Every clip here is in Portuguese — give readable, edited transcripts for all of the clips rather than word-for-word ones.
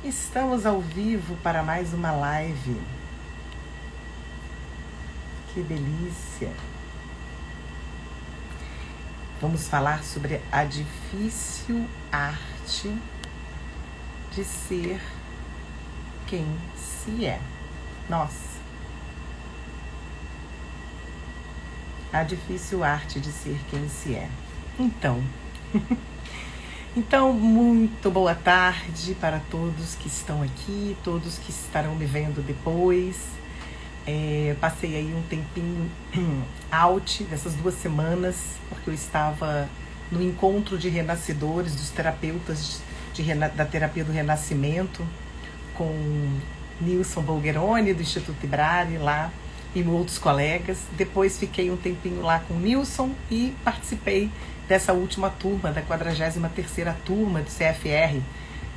Estamos ao vivo para mais uma live. Que delícia! Vamos falar sobre a difícil arte de ser quem se é. Nossa! A difícil arte de ser quem se é. Então, muito boa tarde para todos que estão aqui, todos que estarão me vendo depois. Passei aí um tempinho out dessas 2 semanas, porque eu estava no encontro de renascedores, dos terapeutas da terapia do renascimento, com Nilson Bolgeroni, do Instituto Ibrari, lá, e outros colegas. Depois fiquei um tempinho lá com o Nilson e participei dessa última turma, da 43ª turma do CFR,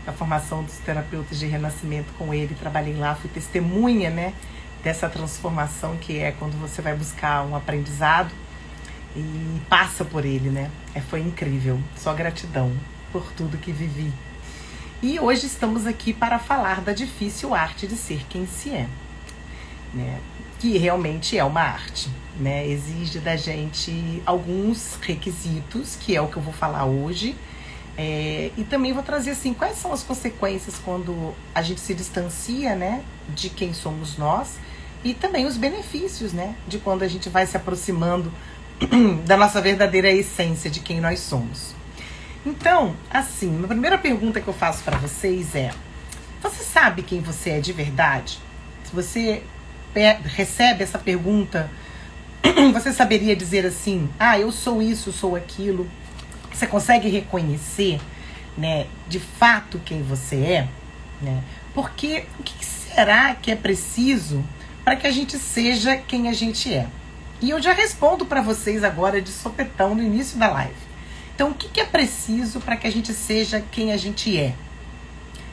a formação dos terapeutas de renascimento com ele. Trabalhei lá, fui testemunha, né, dessa transformação que é quando você vai buscar um aprendizado e passa por ele, né? Foi incrível, só gratidão por tudo que vivi. E hoje estamos aqui para falar da difícil arte de ser quem se é, né? Que realmente é uma arte, né? Exige da gente alguns requisitos, que é o que eu vou falar hoje. E também vou trazer assim, quais são as consequências quando a gente se distancia, né, de quem somos nós, e também os benefícios, né, de quando a gente vai se aproximando da nossa verdadeira essência de quem nós somos. Então, assim, a primeira pergunta que eu faço para vocês é: você sabe quem você é de verdade? Se você recebe essa pergunta, você saberia dizer assim: eu sou isso, sou aquilo? Você consegue reconhecer, né, de fato quem você é, né? Porque o que será que é preciso para que a gente seja quem a gente é? E eu já respondo para vocês agora de sopetão no início da live. Então, o que é preciso para que a gente seja quem a gente é?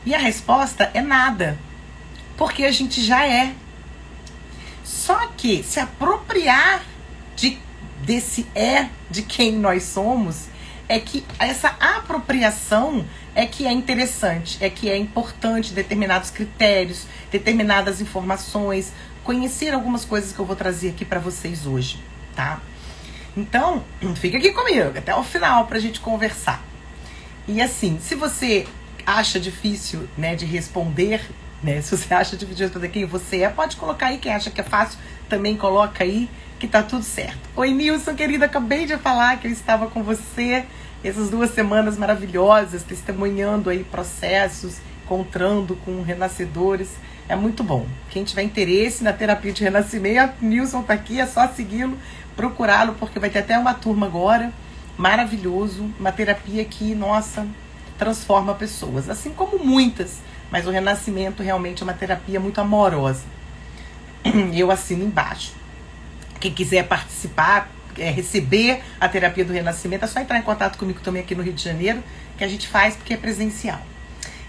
E a resposta é nada, porque a gente já é. Só que se apropriar desse de quem nós somos, é que essa apropriação é que é interessante, é que é importante, determinados critérios, determinadas informações, conhecer algumas coisas que eu vou trazer aqui para vocês hoje, tá? Então, fica aqui comigo até o final pra gente conversar. E assim, se você acha difícil, né, de responder, né, se você acha difícil de responder quem você é, pode colocar aí. Quem acha que é fácil, também coloca aí, que tá tudo certo. Oi, Nilson, querida, acabei de falar que eu estava com você essas 2 semanas maravilhosas, testemunhando aí processos, encontrando com renascedores. É muito bom. Quem tiver interesse na terapia de renascimento, Nilson tá aqui, é só segui-lo, procurá-lo, porque vai ter até uma turma agora, maravilhoso, uma terapia que, nossa, transforma pessoas, assim como muitas, mas o renascimento realmente é uma terapia muito amorosa. Eu assino embaixo. Quem quiser participar, receber a terapia do renascimento, é só entrar em contato comigo também aqui no Rio de Janeiro, que a gente faz porque é presencial.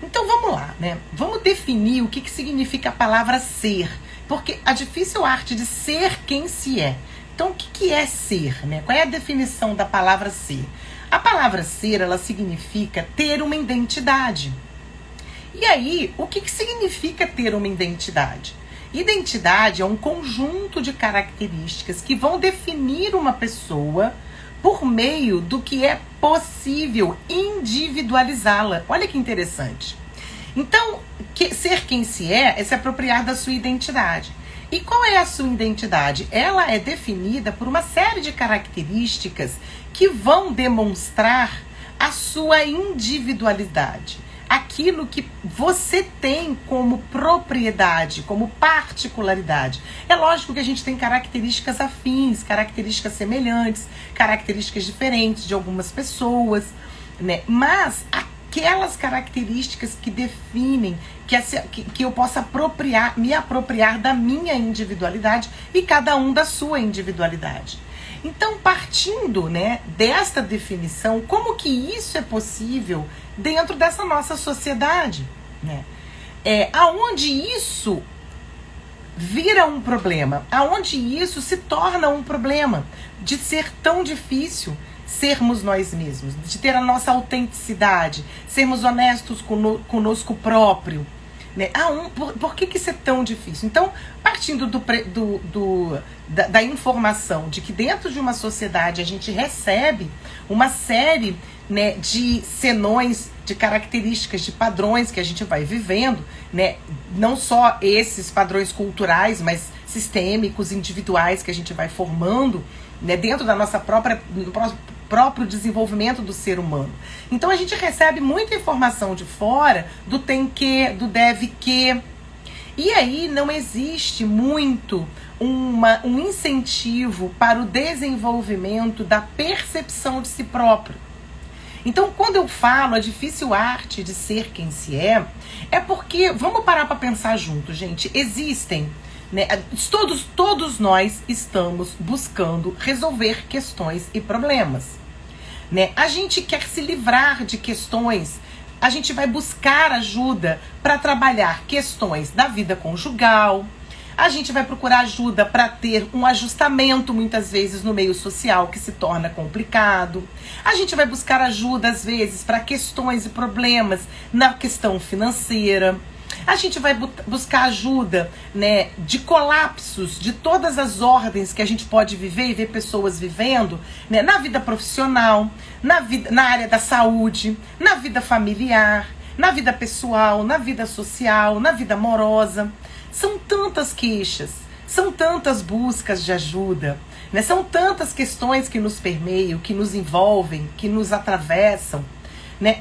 Então vamos lá, né? Vamos definir o que significa a palavra ser, porque a difícil arte de ser quem se é. Então o que é ser, né? Qual é a definição da palavra ser? A palavra ser, ela significa ter uma identidade. E aí, o que significa ter uma identidade? Identidade é um conjunto de características que vão definir uma pessoa por meio do que é possível individualizá-la. Olha que interessante. Então, ser quem se é se apropriar da sua identidade. E qual é a sua identidade? Ela é definida por uma série de características que vão demonstrar a sua individualidade. Aquilo que você tem como propriedade, como particularidade. É lógico que a gente tem características afins, características semelhantes, características diferentes de algumas pessoas, né? Mas aquelas características que definem, que eu possa me apropriar da minha individualidade e cada um da sua individualidade. Então, partindo, né, desta definição, como que isso é possível dentro dessa nossa sociedade, né? Aonde isso vira um problema, aonde isso se torna um problema de ser tão difícil, sermos nós mesmos, de ter a nossa autenticidade, sermos honestos conosco próprio, né? Por que isso é tão difícil? Então, partindo da informação de que dentro de uma sociedade a gente recebe uma série, né, de senões, de características, de padrões que a gente vai vivendo, né? Não só esses padrões culturais, mas sistêmicos, individuais que a gente vai formando, né, dentro da nossa próprio desenvolvimento do ser humano. Então a gente recebe muita informação de fora, do tem que, do deve que. E aí não existe muito um incentivo para o desenvolvimento da percepção de si próprio. Então, quando eu falo a difícil arte de ser quem se é porque, vamos parar para pensar junto, gente, existem, né, todos nós estamos buscando resolver questões e problemas, né? A gente quer se livrar de questões, a gente vai buscar ajuda para trabalhar questões da vida conjugal, a gente vai procurar ajuda para ter um ajustamento, muitas vezes, no meio social, que se torna complicado. A gente vai buscar ajuda, às vezes, para questões e problemas na questão financeira. A gente vai buscar ajuda, né, de colapsos de todas as ordens que a gente pode viver e ver pessoas vivendo, né, na vida profissional, na área da saúde, na vida familiar, na vida pessoal, na vida social, na vida amorosa. São tantas queixas, são tantas buscas de ajuda, né? São tantas questões que nos permeiam, que nos envolvem, que nos atravessam, né?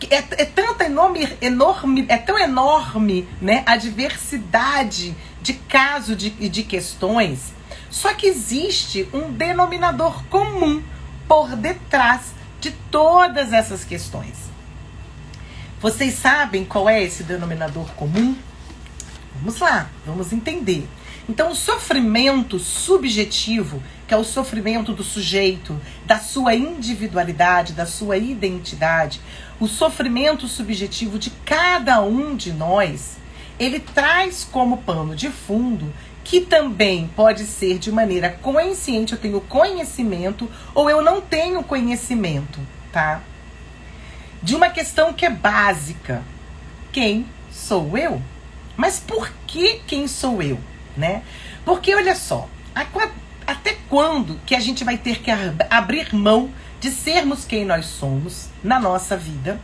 É tão enorme, né, a diversidade de casos e de questões, só que existe um denominador comum por detrás de todas essas questões. Vocês sabem qual é esse denominador comum? Vamos lá, vamos entender. Então, o sofrimento subjetivo, que é o sofrimento do sujeito, da sua individualidade, da sua identidade, o sofrimento subjetivo de cada um de nós, ele traz como pano de fundo, que também pode ser de maneira consciente, eu tenho conhecimento ou eu não tenho conhecimento, tá? De uma questão que é básica. Quem sou eu? Mas por que quem sou eu, né? Porque, olha só, até quando que a gente vai ter que abrir mão de sermos quem nós somos na nossa vida,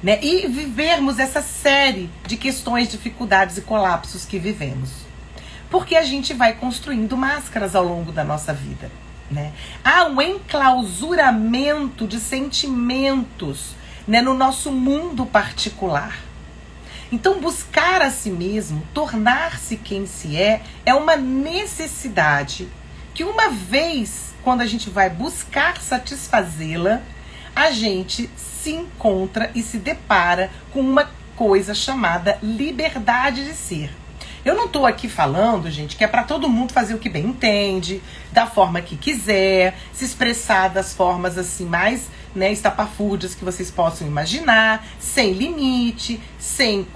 né? E vivermos essa série de questões, dificuldades e colapsos que vivemos. Porque a gente vai construindo máscaras ao longo da nossa vida, né? Há um enclausuramento de sentimentos, né, no nosso mundo particular. Então, buscar a si mesmo, tornar-se quem se é uma necessidade que, uma vez, quando a gente vai buscar satisfazê-la, a gente se encontra e se depara com uma coisa chamada liberdade de ser. Eu não estou aqui falando, gente, que é para todo mundo fazer o que bem entende, da forma que quiser, se expressar das formas assim mais, né, estapafúrdias que vocês possam imaginar, sem limite, sem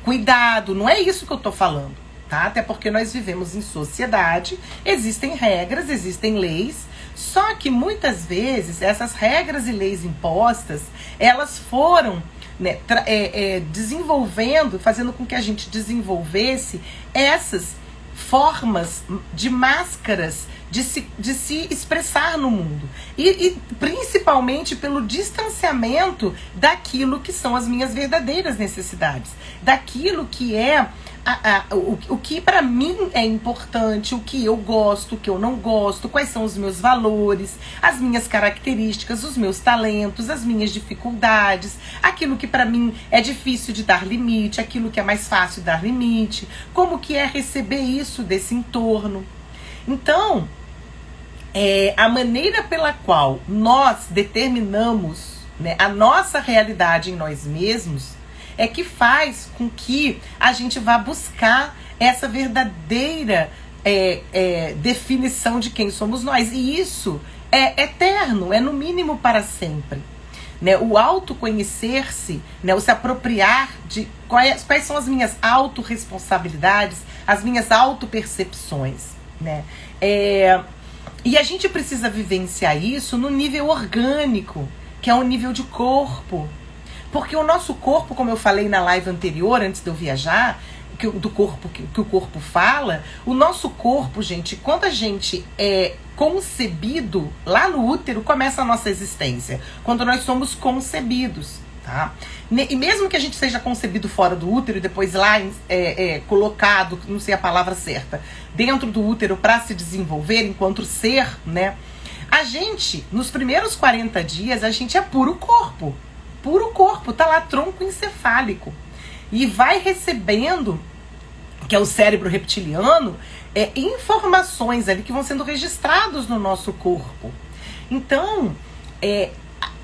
cuidado. Não é isso que eu tô falando, tá? Até porque nós vivemos em sociedade, existem regras, existem leis, só que muitas vezes essas regras e leis impostas, elas foram, né, desenvolvendo, fazendo com que a gente desenvolvesse essas formas de máscaras de se expressar no mundo. E principalmente pelo distanciamento daquilo que são as minhas verdadeiras necessidades. Daquilo que é o que para mim é importante, o que eu gosto, o que eu não gosto, quais são os meus valores, as minhas características, os meus talentos, as minhas dificuldades, aquilo que para mim é difícil de dar limite, aquilo que é mais fácil de dar limite, como que é receber isso desse entorno. Então, a maneira pela qual nós determinamos, né, a nossa realidade em nós mesmos é que faz com que a gente vá buscar essa verdadeira definição de quem somos nós. E isso é eterno, é no mínimo para sempre. Né? O autoconhecer-se, né? O se apropriar de quais são as minhas autorresponsabilidades, as minhas autopercepções. Né? E a gente precisa vivenciar isso no nível orgânico, que é o nível de corpo. Porque o nosso corpo, como eu falei na live anterior, antes de eu viajar, do corpo que o corpo fala, o nosso corpo, gente, quando a gente é concebido, lá no útero começa a nossa existência, quando nós somos concebidos, tá? E mesmo que a gente seja concebido fora do útero e depois lá colocado, não sei a palavra certa, dentro do útero para se desenvolver enquanto ser, né? A gente, nos primeiros 40 dias, a gente é puro corpo, tá lá tronco encefálico e vai recebendo, que é o cérebro reptiliano, informações ali que vão sendo registrados no nosso corpo. Então,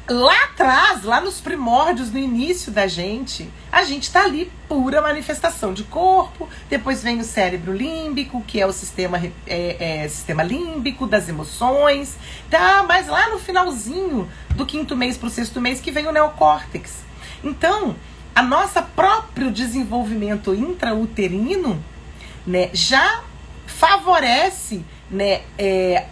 lá atrás, lá nos primórdios, no início da gente, a gente tá ali pura manifestação de corpo. Depois vem o cérebro límbico, que é o sistema límbico das emoções, tá? Mas lá no finalzinho do 5º mês pro 6º mês que vem o neocórtex. Então, a nossa próprio desenvolvimento intrauterino, né, já favorece, né,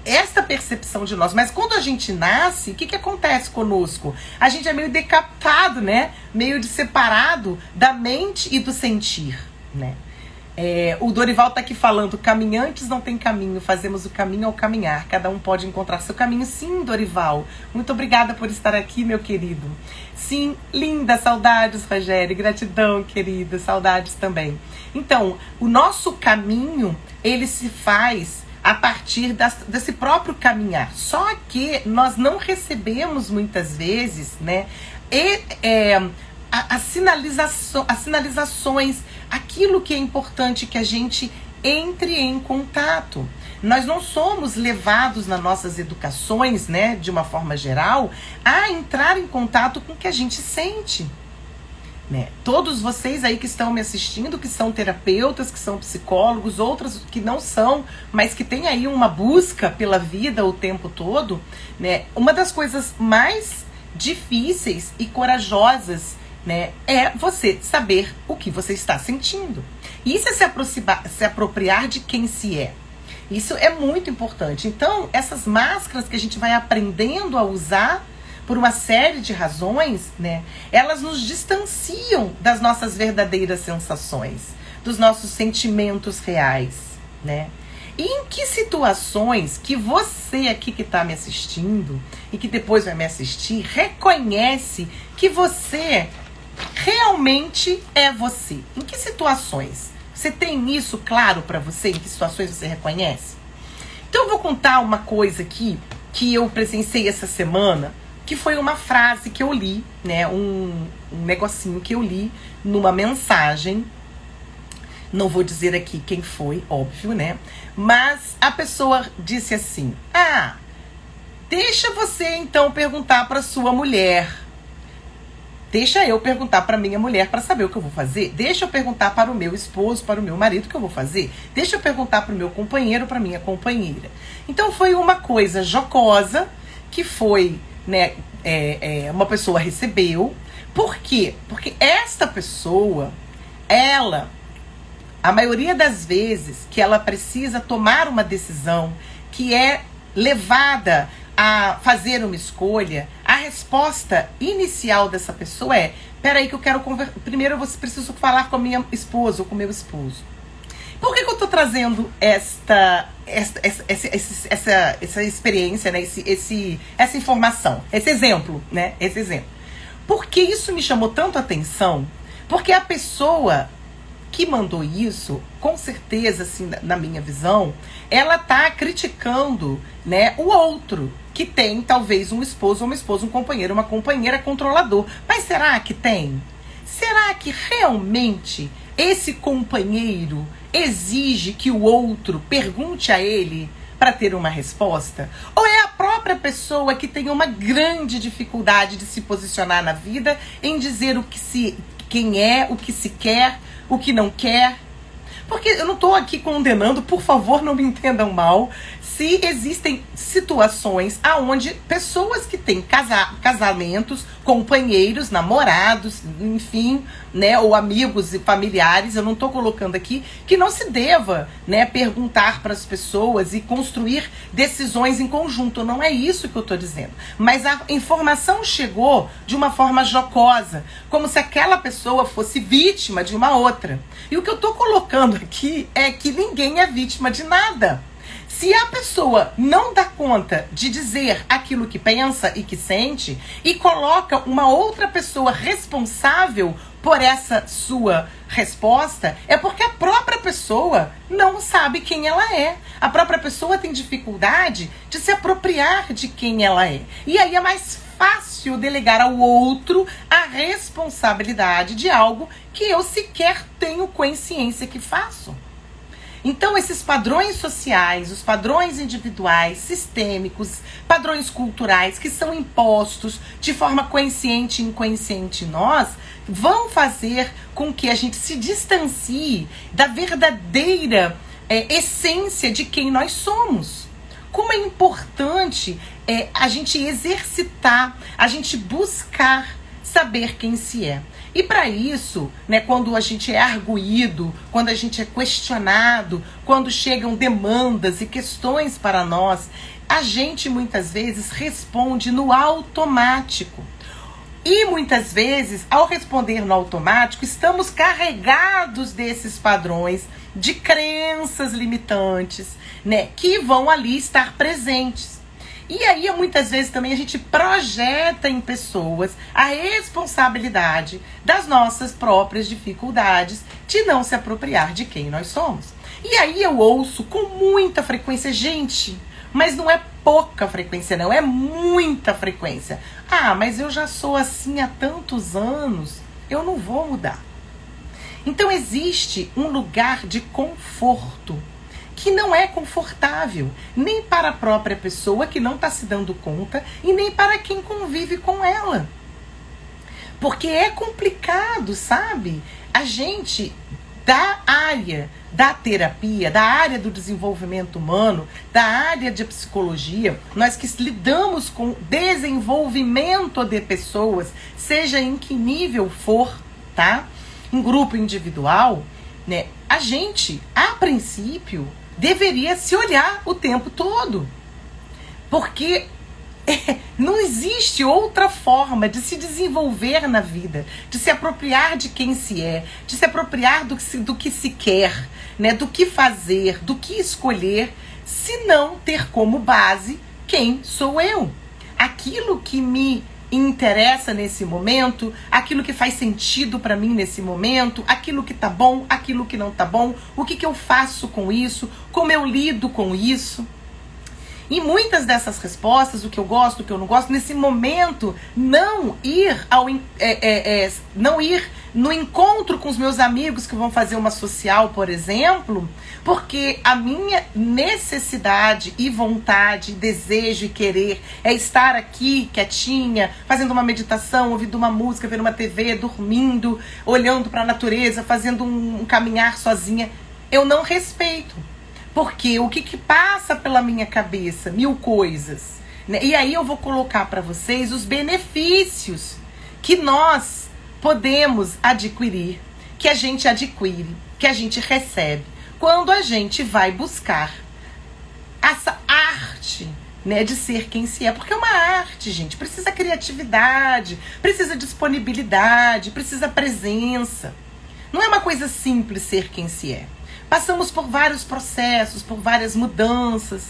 esta percepção de nós. Mas quando a gente nasce, o que acontece conosco? A gente é meio decapitado, né? Meio separado da mente e do sentir, né? O Dorival tá aqui falando: caminhantes não tem caminho, fazemos o caminho ao caminhar, cada um pode encontrar seu caminho. Sim, Dorival, muito obrigada por estar aqui, meu querido. Sim, linda, saudades, Rogério, gratidão, querido, saudades também. Então, o nosso caminho, ele se faz a partir desse próprio caminhar, só que nós não recebemos muitas vezes, né, as sinalizações, aquilo que é importante que a gente entre em contato. Nós não somos levados nas nossas educações, né, de uma forma geral, a entrar em contato com o que a gente sente, né? Todos vocês aí que estão me assistindo, que são terapeutas, que são psicólogos, outras que não são, mas que têm aí uma busca pela vida o tempo todo, né? Uma das coisas mais difíceis e corajosas, né, é você saber o que você está sentindo. Isso é se apropriar de quem se é. Isso é muito importante. Então, essas máscaras que a gente vai aprendendo a usar por uma série de razões, né, elas nos distanciam das nossas verdadeiras sensações, dos nossos sentimentos reais, né? E em que situações que você aqui que está me assistindo e que depois vai me assistir reconhece que você realmente é você? Em que situações? Você tem isso claro para você? Em que situações você reconhece? Então eu vou contar uma coisa aqui que eu presenciei essa semana, que foi uma frase que eu li, né? Um negocinho que eu li numa mensagem. Não vou dizer aqui quem foi, óbvio, né? Mas a pessoa disse assim: deixa você então perguntar para sua mulher. Deixa eu perguntar para minha mulher para saber o que eu vou fazer. Deixa eu perguntar para o meu esposo, para o meu marido o que eu vou fazer. Deixa eu perguntar para o meu companheiro, para minha companheira. Então foi uma coisa jocosa que foi, né, uma pessoa recebeu. Por quê? Porque esta pessoa, ela, a maioria das vezes que ela precisa tomar uma decisão que é levada a fazer uma escolha, a resposta inicial dessa pessoa é: peraí que eu quero primeiro eu preciso falar com a minha esposa ou com o meu esposo. Por que eu tô trazendo essa experiência, né? Essa informação, esse exemplo, né? Esse exemplo. Porque isso me chamou tanto a atenção, porque a pessoa que mandou isso, com certeza, assim, na minha visão, ela tá criticando, né, o outro, que tem talvez um esposo ou uma esposa, um companheiro, uma companheira controlador. Mas será que tem? Será que realmente esse companheiro exige que o outro pergunte a ele para ter uma resposta? Ou é a própria pessoa que tem uma grande dificuldade de se posicionar na vida, em dizer quem é, o que se quer, o que não quer? Porque eu não estou aqui condenando, por favor, não me entendam mal. se existem situações aonde pessoas que têm casamentos, companheiros, namorados, enfim, né, ou amigos e familiares, eu não estou colocando aqui, que não se deva, né, perguntar para as pessoas e construir decisões em conjunto. Não é isso que eu estou dizendo. Mas a informação chegou de uma forma jocosa, como se aquela pessoa fosse vítima de uma outra. E o que eu estou colocando aqui é que ninguém é vítima de nada. Se a pessoa não dá conta de dizer aquilo que pensa e que sente e coloca uma outra pessoa responsável por essa sua resposta, é porque a própria pessoa não sabe quem ela é. A própria pessoa tem dificuldade de se apropriar de quem ela é. E aí é mais fácil delegar ao outro a responsabilidade de algo que eu sequer tenho consciência que faço. Então, esses padrões sociais, os padrões individuais, sistêmicos, padrões culturais que são impostos de forma consciente e inconsciente em nós, vão fazer com que a gente se distancie da verdadeira essência de quem nós somos. Como é importante a gente exercitar, a gente buscar saber quem se é. E para isso, né, quando a gente é arguído, quando a gente é questionado, quando chegam demandas e questões para nós, a gente muitas vezes responde no automático. E muitas vezes, ao responder no automático, estamos carregados desses padrões de crenças limitantes, né, que vão ali estar presentes. E aí, muitas vezes, também a gente projeta em pessoas a responsabilidade das nossas próprias dificuldades de não se apropriar de quem nós somos. E aí eu ouço com muita frequência, gente, mas não é pouca frequência não, é muita frequência. Ah, mas eu já sou assim há tantos anos, eu não vou mudar. Então existe um lugar de conforto que não é confortável, nem para a própria pessoa que não está se dando conta e nem para quem convive com ela. Porque é complicado, sabe? A gente, da área da terapia, da área do desenvolvimento humano, da área de psicologia, nós que lidamos com desenvolvimento de pessoas, seja em que nível for, tá? Em grupo individual, né? A gente, a princípio, deveria se olhar o tempo todo. Porque não existe outra forma de se desenvolver na vida, de se apropriar de quem se é, de se apropriar do que se quer, né, do que fazer, do que escolher, se não ter como base quem sou eu. Aquilo que me interessa nesse momento, aquilo que faz sentido para mim nesse momento, aquilo que tá bom, aquilo que não tá bom, o que eu faço com isso, como eu lido com isso. E muitas dessas respostas, o que eu gosto, o que eu não gosto, nesse momento, não ir no encontro com os meus amigos que vão fazer uma social, por exemplo, porque a minha necessidade e vontade, desejo e querer é estar aqui quietinha, fazendo uma meditação, ouvindo uma música, vendo uma TV, dormindo, olhando para a natureza, fazendo um caminhar sozinha. Eu não respeito. Porque o que passa pela minha cabeça? 1000 coisas. Né? E aí eu vou colocar para vocês os benefícios que nós podemos adquirir, que a gente adquire, que a gente recebe, quando a gente vai buscar essa arte, né, de ser quem se é. Porque é uma arte, gente. Precisa criatividade, precisa disponibilidade, precisa presença. Não é uma coisa simples ser quem se é. Passamos por vários processos, por várias mudanças,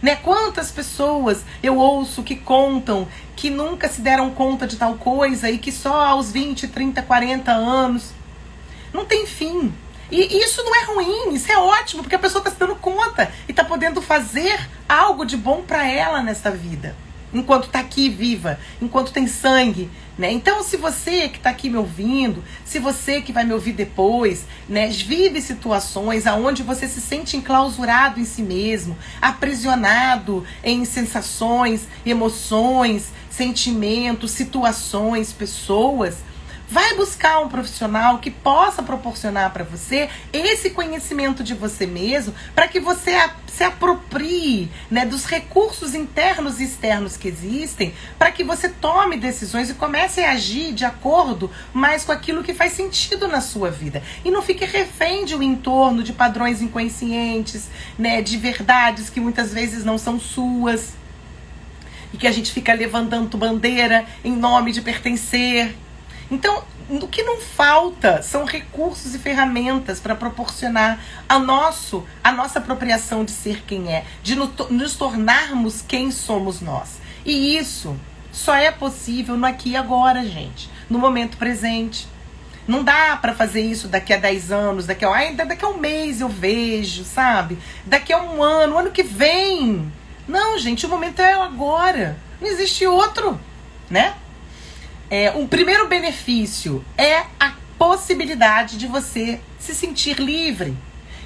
né? Quantas pessoas eu ouço que contam que nunca se deram conta de tal coisa e que só aos 20, 30, 40 anos. Não tem fim. E isso não é ruim, isso é ótimo, porque a pessoa está se dando conta e está podendo fazer algo de bom para ela nessa vida. Enquanto está aqui viva, enquanto tem sangue, né? Então, se você que está aqui me ouvindo, se você que vai me ouvir depois, né, vive situações onde você se sente enclausurado em si mesmo, aprisionado em sensações, emoções, sentimentos, situações, pessoas, Vai buscar um profissional que possa proporcionar para você esse conhecimento de você mesmo, para que você se aproprie, né, dos recursos internos e externos que existem, para que você tome decisões e comece a agir de acordo mais com aquilo que faz sentido na sua vida. E não fique refém de um entorno, de padrões inconscientes, né, de verdades que muitas vezes não são suas, e que a gente fica levantando bandeira em nome de pertencer. Então, o que não falta são recursos e ferramentas para proporcionar a nossa apropriação de ser quem é, de nos tornarmos quem somos nós. E isso só é possível no aqui e agora, gente, no momento presente. Não dá para fazer isso daqui a 10 anos, daqui a um mês eu vejo, sabe? Daqui a um ano que vem. Não, gente, o momento é agora. Não existe outro, né? Um primeiro benefício é a possibilidade de você se sentir livre.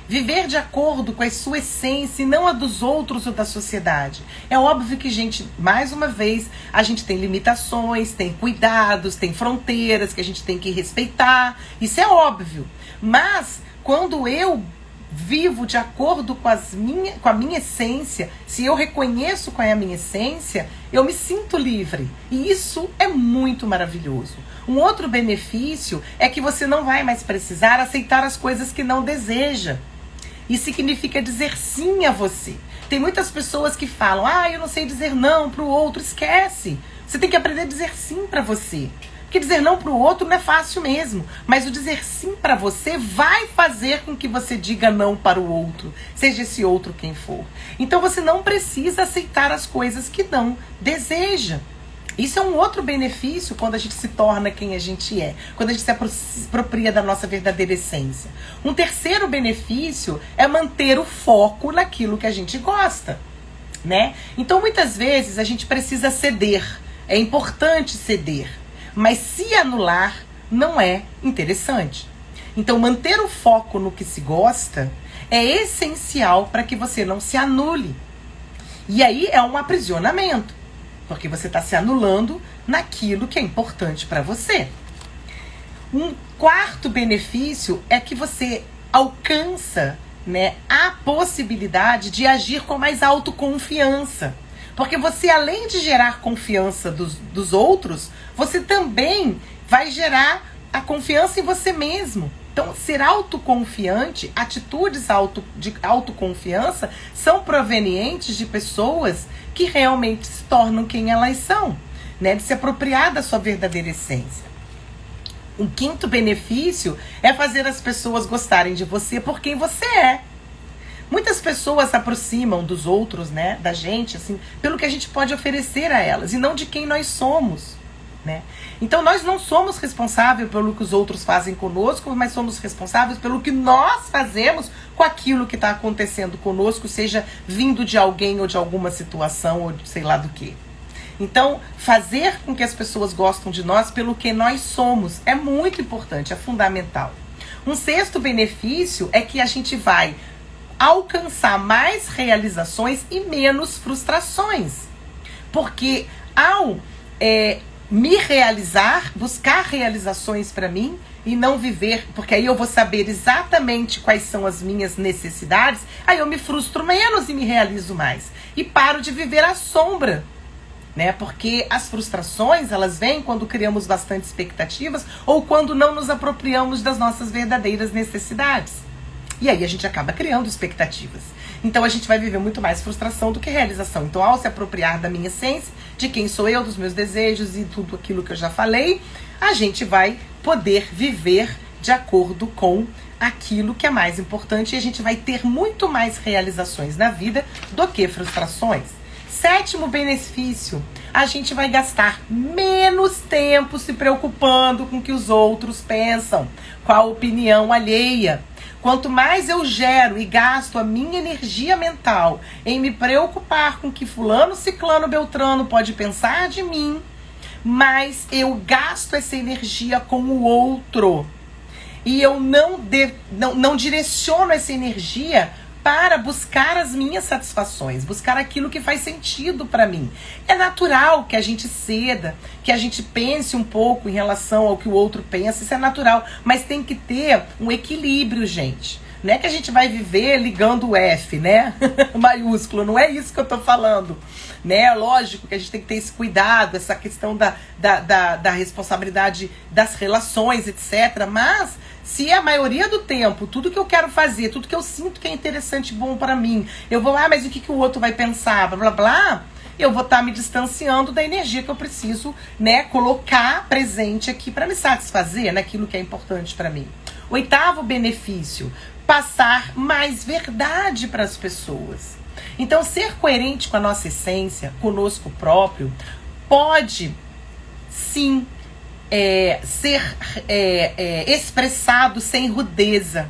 Viver de acordo com a sua essência e não a dos outros ou da sociedade. É óbvio que, gente, mais uma vez, a gente tem limitações, tem cuidados, tem fronteiras que a gente tem que respeitar. Isso é óbvio. Mas, quando eu vivo de acordo com a minha essência, se eu reconheço qual é a minha essência, eu me sinto livre. E isso é muito maravilhoso. Um outro benefício é que você não vai mais precisar aceitar as coisas que não deseja. Isso significa dizer sim a você. Tem muitas pessoas que falam, eu não sei dizer não para o outro. Esquece. Você tem que aprender a dizer sim para você. Porque dizer não para o outro não é fácil mesmo. Mas o dizer sim para você vai fazer com que você diga não para o outro. Seja esse outro quem for. Então você não precisa aceitar as coisas que não deseja. Isso é um outro benefício quando a gente se torna quem a gente é. Quando a gente se apropria da nossa verdadeira essência. Um terceiro benefício é manter o foco naquilo que a gente gosta, né? Então muitas vezes a gente precisa ceder. É importante ceder. Mas se anular não é interessante. Então manter o foco no que se gosta é essencial para que você não se anule. E aí é um aprisionamento, porque você está se anulando naquilo que é importante para você. Um quarto benefício é que você alcança, né, a possibilidade de agir com mais autoconfiança. Porque você, além de gerar confiança dos outros, você também vai gerar a confiança em você mesmo. Então, ser autoconfiante, atitudes de autoconfiança são provenientes de pessoas que realmente se tornam quem elas são, né? De se apropriar da sua verdadeira essência. Um quinto benefício é fazer as pessoas gostarem de você por quem você é. Muitas pessoas se aproximam dos outros, né, da gente, assim, pelo que a gente pode oferecer a elas e não de quem nós somos, né? Então nós não somos responsáveis pelo que os outros fazem conosco, mas somos responsáveis pelo que nós fazemos com aquilo que está acontecendo conosco, seja vindo de alguém ou de alguma situação ou de sei lá do que. Então, fazer com que as pessoas gostem de nós pelo que nós somos é muito importante, é fundamental. Um sexto benefício é que a gente vai alcançar mais realizações e menos frustrações. Porque ao me realizar, buscar realizações para mim e não viver, porque aí eu vou saber exatamente quais são as minhas necessidades, aí eu me frustro menos e me realizo mais. E paro de viver à sombra, né? Porque as frustrações, elas vêm quando criamos bastante expectativas ou quando não nos apropriamos das nossas verdadeiras necessidades. E aí a gente acaba criando expectativas. Então a gente vai viver muito mais frustração do que realização. Então, ao se apropriar da minha essência, de quem sou eu, dos meus desejos e tudo aquilo que eu já falei, a gente vai poder viver de acordo com aquilo que é mais importante e a gente vai ter muito mais realizações na vida do que frustrações. Sétimo benefício, a gente vai gastar menos tempo se preocupando com o que os outros pensam, com a opinião alheia. Quanto mais eu gero e gasto a minha energia mental em me preocupar com o que fulano, ciclano, beltrano pode pensar de mim, mais eu gasto essa energia com o outro. E eu não direciono essa energia para buscar as minhas satisfações, buscar aquilo que faz sentido para mim. É natural que a gente ceda, que a gente pense um pouco em relação ao que o outro pensa, isso é natural, mas tem que ter um equilíbrio, gente. Não é que a gente vai viver ligando o F, né? Maiúsculo, não é isso que eu tô falando. Né? Lógico que a gente tem que ter esse cuidado, essa questão da responsabilidade das relações, etc. Mas se a maioria do tempo, tudo que eu quero fazer, tudo que eu sinto que é interessante e bom pra mim, eu vou, mas o que o outro vai pensar, blá, blá, blá, eu vou estar me distanciando da energia que eu preciso, né, colocar presente aqui para me satisfazer naquilo que é importante para mim. 8º benefício, passar mais verdade para as pessoas. Então, ser coerente com a nossa essência, conosco próprio, pode, sim, ser expressado sem rudeza.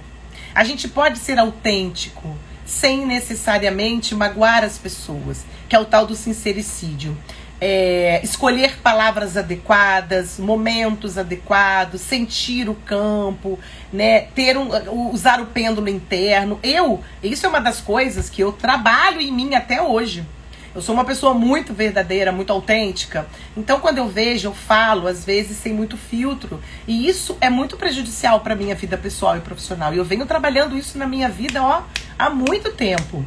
A gente pode ser autêntico, sem necessariamente magoar as pessoas, que é o tal do sincericídio. Escolher palavras adequadas, momentos adequados, sentir o campo, né, usar o pêndulo interno. Isso é uma das coisas que eu trabalho em mim até hoje. Eu sou uma pessoa muito verdadeira, muito autêntica. Então, quando eu vejo, eu falo, às vezes, sem muito filtro. E isso é muito prejudicial para a minha vida pessoal e profissional. E eu venho trabalhando isso na minha vida, há muito tempo.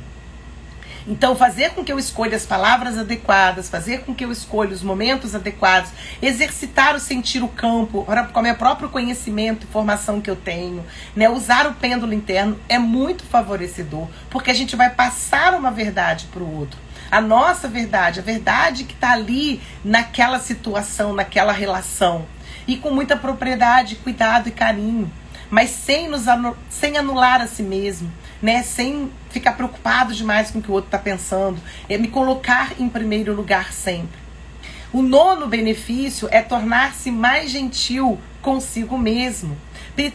Então, fazer com que eu escolha as palavras adequadas, fazer com que eu escolha os momentos adequados, exercitar o sentir o campo, com o meu próprio conhecimento e formação que eu tenho, né? Usar o pêndulo interno é muito favorecedor, porque a gente vai passar uma verdade para o outro. A nossa verdade, a verdade que está ali naquela situação, naquela relação. E com muita propriedade, cuidado e carinho. Mas sem anular a si mesmo, né? Sem ficar preocupado demais com o que o outro está pensando. É me colocar em primeiro lugar sempre. O 9º benefício é tornar-se mais gentil consigo mesmo.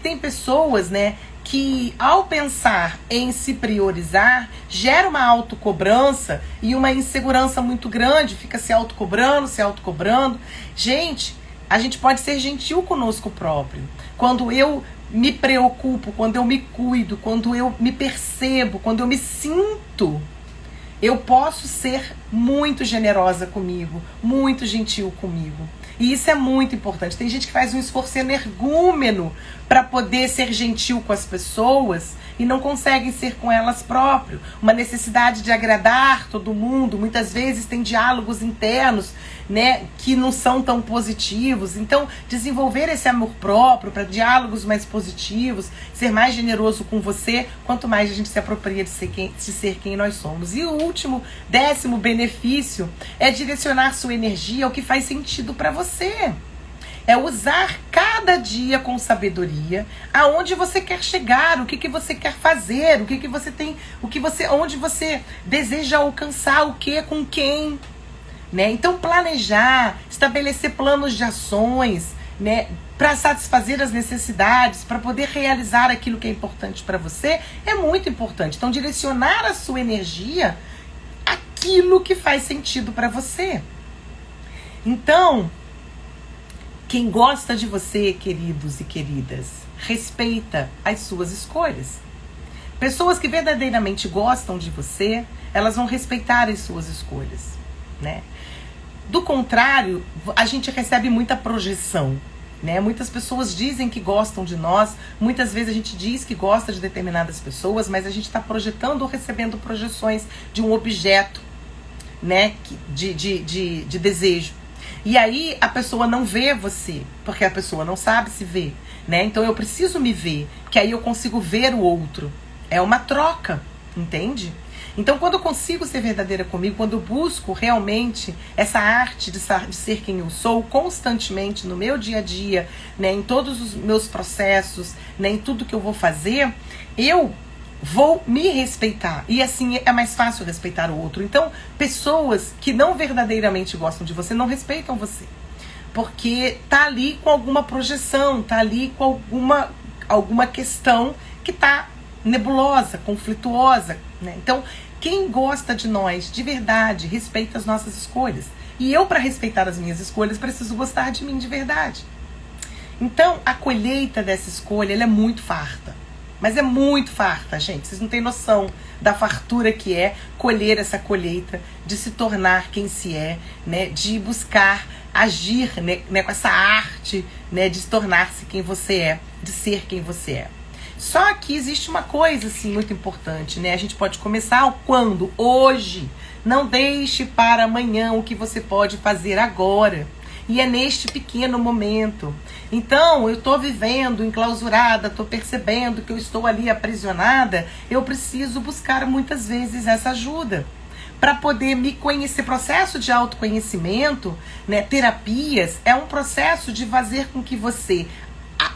Tem pessoas, né, que ao pensar em se priorizar, gera uma autocobrança e uma insegurança muito grande, fica se autocobrando. Gente, a gente pode ser gentil conosco próprio. Quando eu me preocupo, quando eu me cuido, quando eu me percebo, quando eu me sinto, eu posso ser muito generosa comigo, muito gentil comigo. E isso é muito importante. Tem gente que faz um esforço energúmeno para poder ser gentil com as pessoas e não conseguem ser com elas próprias. Uma necessidade de agradar todo mundo. Muitas vezes tem diálogos internos, né, que não são tão positivos. Então, desenvolver esse amor próprio para diálogos mais positivos, ser mais generoso com você, quanto mais a gente se apropria de ser quem nós somos. E o último, 10º benefício é direcionar sua energia ao que faz sentido para você. É usar cada dia com sabedoria aonde você quer chegar, o que você quer fazer, o que você tem, onde você deseja alcançar, o que, com quem, né? Então, planejar, estabelecer planos de ações, né, para satisfazer as necessidades, para poder realizar aquilo que é importante para você, é muito importante. Então, direcionar a sua energia àquilo que faz sentido para você. Então, quem gosta de você, queridos e queridas, respeita as suas escolhas. Pessoas que verdadeiramente gostam de você, elas vão respeitar as suas escolhas, né? Do contrário, a gente recebe muita projeção, né? Muitas pessoas dizem que gostam de nós, muitas vezes a gente diz que gosta de determinadas pessoas, mas a gente está projetando ou recebendo projeções de um objeto, né? de desejo. E aí a pessoa não vê você, porque a pessoa não sabe se ver, né? Então eu preciso me ver, que aí eu consigo ver o outro. É uma troca, entende? Então quando eu consigo ser verdadeira comigo, quando eu busco realmente essa arte de ser quem eu sou constantemente no meu dia a dia, né, em todos os meus processos, né, em tudo que eu vou fazer, eu vou me respeitar. E assim é mais fácil respeitar o outro. Então, pessoas que não verdadeiramente gostam de você não respeitam você. Porque tá ali com alguma projeção, tá ali com alguma questão que tá nebulosa, conflituosa, né? Então, quem gosta de nós de verdade, respeita as nossas escolhas. E eu, para respeitar as minhas escolhas, preciso gostar de mim de verdade. Então, a colheita dessa escolha, ela é muito farta. mas é muito farta, gente. Vocês não têm noção da fartura que é colher essa colheita, de se tornar quem se é, né? De buscar agir, né, com essa arte, né, de se tornar-se quem você é, de ser quem você é. Só que existe uma coisa assim muito importante, né? A gente pode começar quando? Hoje. Não deixe para amanhã o que você pode fazer agora. E é neste pequeno momento. Então, eu estou vivendo enclausurada, estou percebendo que eu estou ali aprisionada, eu preciso buscar muitas vezes essa ajuda para poder me conhecer. Processo de autoconhecimento, né, terapias, é um processo de fazer com que você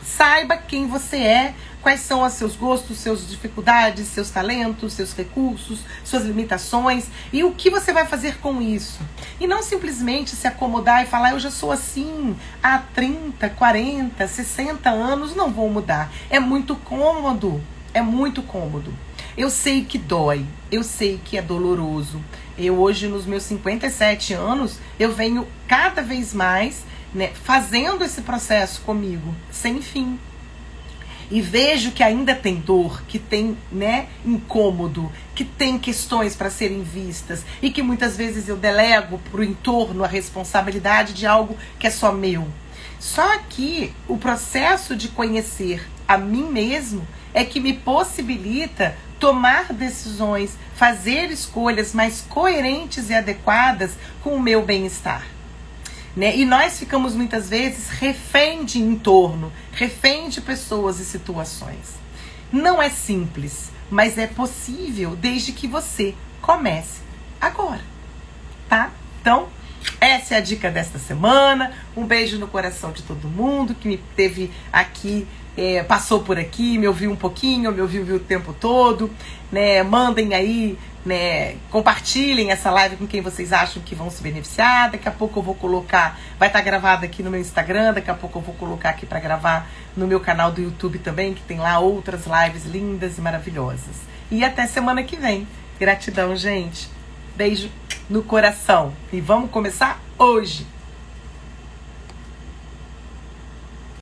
saiba quem você é, quais são os seus gostos, suas dificuldades, seus talentos, seus recursos, suas limitações e o que você vai fazer com isso. E não simplesmente se acomodar e falar, eu já sou assim há 30, 40, 60 anos, não vou mudar. É muito cômodo, é muito cômodo. Eu sei que dói, eu sei que é doloroso. Eu hoje, nos meus 57 anos, eu venho cada vez mais, né, fazendo esse processo comigo, sem fim. E vejo que ainda tem dor, que tem, né, incômodo, que tem questões para serem vistas e que muitas vezes eu delego para o entorno a responsabilidade de algo que é só meu. Só que o processo de conhecer a mim mesmo é que me possibilita tomar decisões, fazer escolhas mais coerentes e adequadas com o meu bem-estar. Né? E nós ficamos muitas vezes refém de entorno, refém de pessoas e situações. Não é simples, mas é possível desde que você comece agora, tá? Então, essa é a dica desta semana. Um beijo no coração de todo mundo que me teve aqui, passou por aqui, me ouviu um pouquinho, me ouviu o tempo todo, né? Mandem aí, né, compartilhem essa live com quem vocês acham que vão se beneficiar. Daqui a pouco eu vou colocar, vai estar gravada aqui no meu Instagram, daqui a pouco eu vou colocar aqui para gravar no meu canal do YouTube também, que tem lá outras lives lindas e maravilhosas. E até semana que vem. Gratidão, gente. Beijo no coração. E vamos começar hoje.